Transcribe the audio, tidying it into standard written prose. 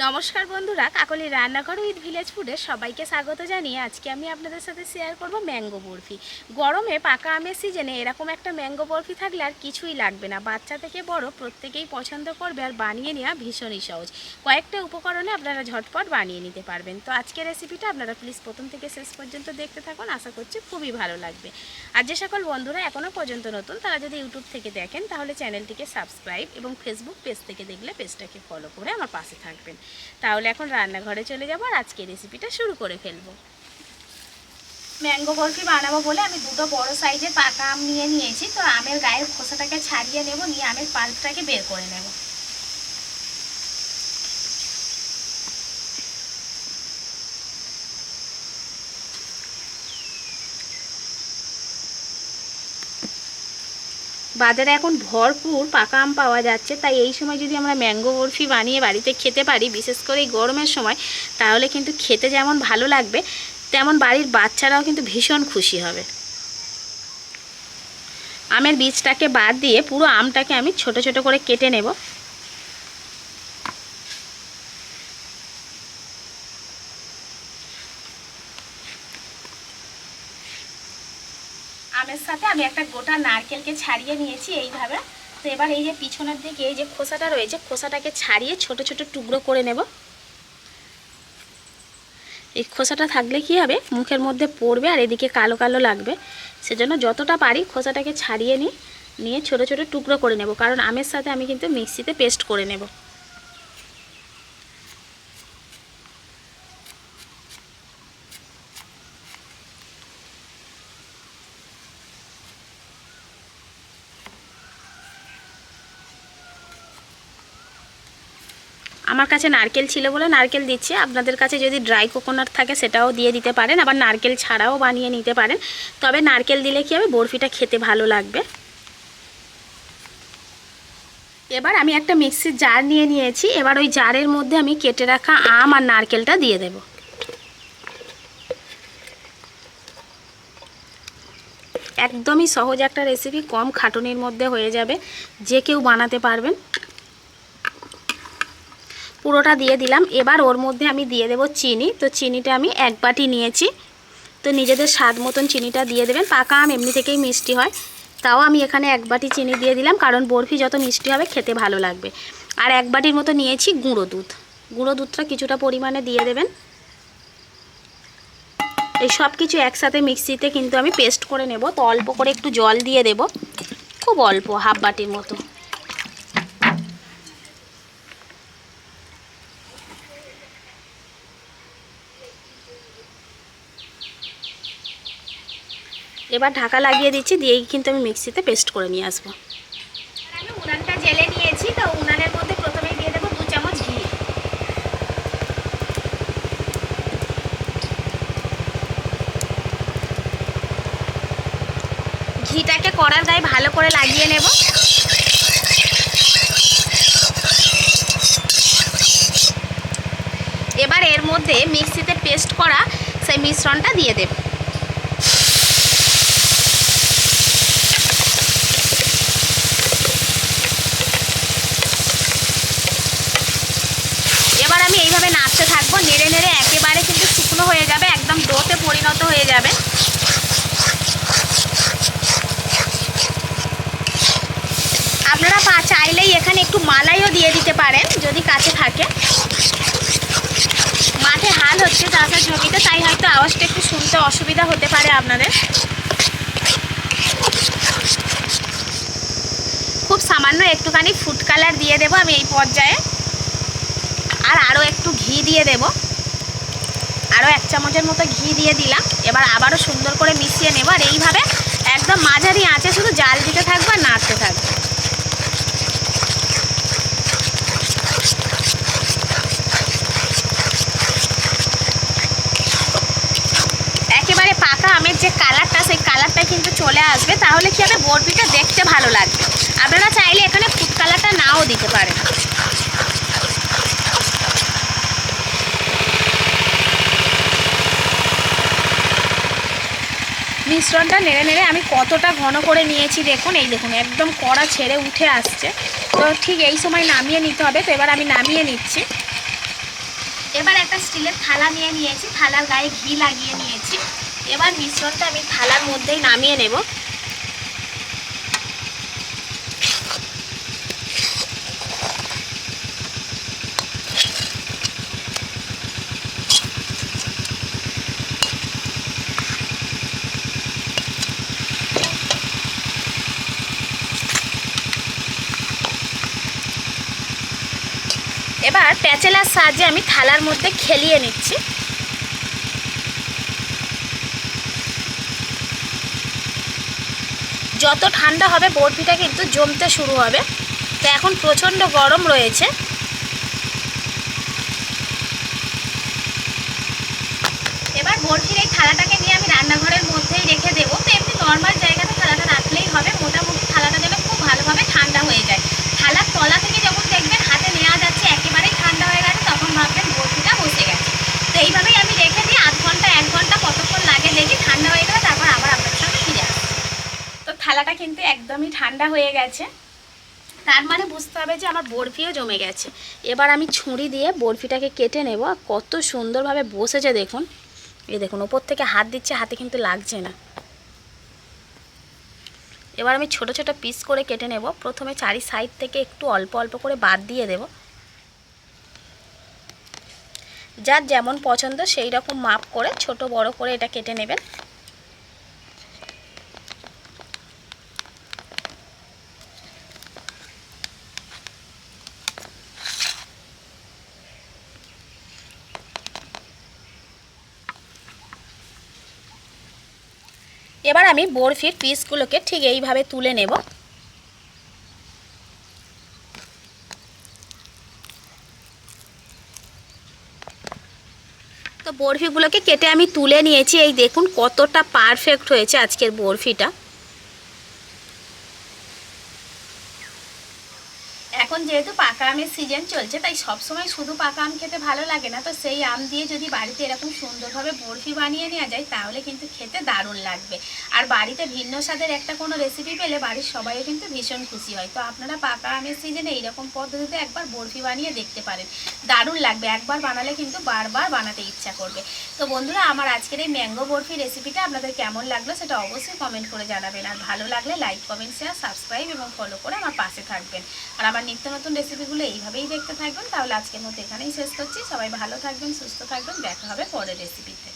নমস্কার বন্ধুরা, কাকলি রান্নাঘর উইথ ভিলেজ ফুডে সবাইকে স্বাগত জানিয়ে আজকে আমি আপনাদের সাথে শেয়ার করব ম্যাঙ্গো বরফি। গরমে পাকা আমের সিজনে এরকম একটা ম্যাঙ্গো বরফি থাকলে আর কিছুই লাগবে না। বাচ্চা থেকে বড় প্রত্যেকেই পছন্দ করবে, আর বানিয়ে নেওয়া ভীষণই সহজ। কয়েকটা উপকরণে আপনারা ঝটপট বানিয়ে নিতে পারবেন। তো আজকের রেসিপিটা আপনারা প্লিজ প্রথম থেকে শেষ পর্যন্ত দেখতে থাকুন, আশা করছি খুবই ভালো লাগবে। আর যে সকল বন্ধুরা এখনও পর্যন্ত নতুন, তারা যদি ইউটিউব থেকে দেখেন তাহলে চ্যানেলটিকে সাবস্ক্রাইব এবং ফেসবুক পেজ থেকে দেখলে পেজটাকে ফলো করে আমার পাশে থাকবেন। তাহলে এখন রান্নাঘরে চলে যাব আর আজকে রেসিপিটা শুরু করে ফেলবো। ম্যাঙ্গো বরফি বানাবো বলে আমি দুটো বড় সাইজের পাকা আম নিয়েছি। তো আমের গায়ের খোসাটাকে ছাড়িয়ে নেব, নিয়ে আমের পাল্পটাকে বের করে নেব। বাজারে এখন ভরপুর পাকা আম পাওয়া যাচ্ছে, তাই এই সময় যদি আমরা ম্যাঙ্গো বরফি বানিয়ে বাড়িতে খেতে পারি, বিশেষ করে এই গরমের সময়, তাহলে কিন্তু খেতে যেমন ভালো লাগবে তেমন বাড়ির বাচ্চারাও কিন্তু ভীষণ খুশি হবে। আমের বীজটাকে বাদ দিয়ে পুরো আমটাকে আমি ছোট ছোট করে কেটে নেব। আমের সাথে আমি একটা গোটা নারকেলকে ছাড়িয়ে নিয়েছি এইভাবে। তো এবার এই যে পিছনের দিকে এই যে খোসাটা রয়েছে, খোসাটাকে ছাড়িয়ে ছোট ছোট টুকরো করে নেব। এই খোসাটা থাকলে কি হবে, মুখের মধ্যে পড়বে আর এদিকে কালো কালো লাগবে। সেজন্য যতটা পারি খোসাটাকে ছাড়িয়ে নিয়ে ছোট ছোট টুকরো করে নেব, কারণ আমের সাথে আমি কিন্তু মিক্সিতে পেস্ট করে নেব। আমার কাছে নারকেল ছিল বলে নারকেল দিচ্ছি, আপনাদের কাছে যদি ড্রাই কোকোনাট থাকে সেটাও দিয়ে দিতে পারেন, আবার নারকেল ছাড়াও বানিয়ে নিতে পারেন। তবে নারকেল দিলে কি হবে, বরফিটা খেতে ভালো লাগবে। এবার আমি একটা মিক্সির জার নিয়েছি। এবার ওই জারের মধ্যে আমি কেটে রাখা আম আর নারকেলটা দিয়ে দেব। একদমই সহজ একটা রেসিপি, কম খাটুনির মধ্যে হয়ে যাবে, যে কেউ বানাতে পারবেন। পুরোটা দিয়ে দিলাম। এবার ওর মধ্যে আমি দিয়ে দেব চিনি। তো চিনিটা আমি 1 বাটি নিয়েছি। তো নিজেদের স্বাদ মতন চিনিটা দিয়ে দেবেন। পাকা আম এমনি থেকেই মিষ্টি হয়, তাও আমি এখানে 1 বাটি চিনি দিয়ে দিলাম, কারণ বরফি যত মিষ্টি হবে খেতে ভালো লাগবে। আর 1 বাটির মতো নিয়েছি গুঁড়ো দুধ। গুঁড়ো দুধটা কিছুটা পরিমাণে দিয়ে দেবেন। এই সব কিছু একসাথে মিক্সিতে কিন্তু আমি পেস্ট করে নেব। তো অল্প করে একটু জল দিয়ে দেব, খুব অল্প, হাফ বাটির মতো। এবার ঢাকা লাগিয়ে দিচ্ছি, দিয়েই কিন্তু আমি মিক্সিতে পেস্ট করে নিয়ে আসবো। আমি উনানটা জেলে নিয়েছি। তো উনানের মধ্যে প্রথমেই দিয়ে দেবো 2 চামচ ঘি। ঘিটাকে কড়ার গায়ে ভালো করে লাগিয়ে নেব। এবার এর মধ্যে মিক্সিতে পেস্ট করা সেই মিশ্রণটা দিয়ে দেব। এবার আমি এইভাবে নাড়তে থাকবো, নেড়ে নেড়ে একেবারে কিন্তু শুকনো হয়ে যাবে, একদম ডোতে পরিণত হয়ে যাবে। আপনারা চাইলেই এখানে একটু মালাইও দিয়ে দিতে পারেন যদি কাছে থাকে। মাঠে হাল হচ্ছে চাষের জমিতে, তাই হয়তো আওয়াজটা একটু শুনতে অসুবিধা হতে পারে আপনাদের। খুব সামান্য একটুখানি ফুড কালার দিয়ে দেবো আমি এই পর্যায়ে, আর আরও একটু ঘি দিয়ে দেব। আরও 1 চামচের মতো ঘি দিয়ে দিলাম। এবার আবারও সুন্দর করে মিশিয়ে নেব, আর এইভাবে একদম মাঝারি আঁচে শুধু জাল দিতে থাকবো আর নাড়তে থাকবো। একেবারে পাকা আমের যে কালারটা, সেই কালারটা কিন্তু চলে আসবে, তাহলে কি হবে, বরফিটা দেখতে ভালো লাগবে। আপনারা চাইলে এখানে ফুড কালারটা নাও দিতে পারেন। মিশ্রণটা নেড়ে নেড়ে আমি কতটা ঘন করে নিয়েছি দেখুন, এই দেখুন একদম কড়া ছেড়ে উঠে আসছে। তো ঠিক এই সময় নামিয়ে নিতে হবে। তো এবার আমি নামিয়ে নিচ্ছি। এবার একটা স্টিলের থালা নিয়ে নিয়েছি, থালার গায়ে ঘি লাগিয়ে নিয়েছি। এবার মিশ্রণটা আমি থালার মধ্যেই নামিয়ে নেব। এবার প্যাচেলার সাহায্যে আমি থালার মধ্যে খেলিয়ে নিচ্ছি। যত ঠান্ডা হবে বরফিটা কিন্তু জমতে শুরু হবে। তো এখন প্রচণ্ড গরম রয়েছে। এবার বরফির এই থালাটাকে নিয়ে আমি রান্নাঘরের মধ্যেই রেখে দেবো। তো এমনি নর্মাল জায়গাতে থালাটা রাখলেই হবে, মোটামুটি থালাটা যেন খুব ভালোভাবে ঠান্ডা হয়ে যায়। থালার তলা থেকে যখন দেখবেন হাতে নেওয়া যাচ্ছে একেবারেই ঠান্ডা হয়ে গেছে, তখন ভাববেন বরফিটা বসে গেছে। তো এইভাবেই আমি রেখে দিই আধ ঘন্টা 1 ঘন্টা কতক্ষণ লাগে দেখি, ঠান্ডা হয়ে গেলে তারপর আবার আপনাদের সঙ্গে ফিরে আসি। তো থালাটা কিন্তু একদমই ঠান্ডা হয়ে গেছে, তার মানে বুঝতে হবে যে আমার বরফিও জমে গেছে। এবার আমি ছুরি দিয়ে বরফিটাকে কেটে নেব। কত সুন্দরভাবে বসেছে দেখুন, এই দেখুন ওপর থেকে হাত দিচ্ছে, হাতে কিন্তু লাগছে না। এবার আমি ছোট ছোট পিস করে কেটে নেব। প্রথমে চারি সাইড থেকে একটু অল্প অল্প করে বাদ দিয়ে দেব। যার যেমন পছন্দ সেই রকম মাপ করে ছোট বড় করে এটা কেটে নেবেন। এবার আমি বরফির পিসগুলোকে ঠিক এইভাবে তুলে নেব। তো বরফিগুলোকে কেটে আমি তুলে নিয়েছি। এই দেখুন কতটা পারফেক্ট হয়েছে আজকের বরফিটা। এখন যেহেতু পাকা আমের সিজন চলছে, তাই সবসময় শুধু পাকা আম খেতে ভালো লাগে না। তো সেই আম দিয়ে যদি বাড়িতে এরকম সুন্দরভাবে বরফি বানিয়ে নেওয়া যায় তাহলে কিন্তু খেতে দারুণ লাগবে। আর বাড়িতে ভিন্ন স্বাদের একটা কোনো রেসিপি পেলে বাড়ির সবাইও কিন্তু ভীষণ খুশি হয়। তো আপনারা পাকা আমের সিজনে এইরকম পদ্ধতিতে একবার বরফি বানিয়ে দেখতে পারেন, দারুণ লাগবে। একবার বানালে কিন্তু বারবার বানাতে ইচ্ছা করবে। তো বন্ধুরা, আমার আজকের এই ম্যাঙ্গো বরফি রেসিপিটা আপনাদের কেমন লাগলো সেটা অবশ্যই কমেন্ট করে জানাবেন। আর ভালো লাগলে লাইক, কমেন্ট, শেয়ার, সাবস্ক্রাইব এবং ফলো করে আমার পাশে থাকবেন। আর আমার নিত্য নতুন রেসিপিগুলো এইভাবেই দেখতে থাকবেন। তাহলে আজকের মতো এখানেই শেষ করছি। সবাই ভালো থাকবেন, সুস্থ থাকবেন, দেখা হবে পরের রেসিপিতে।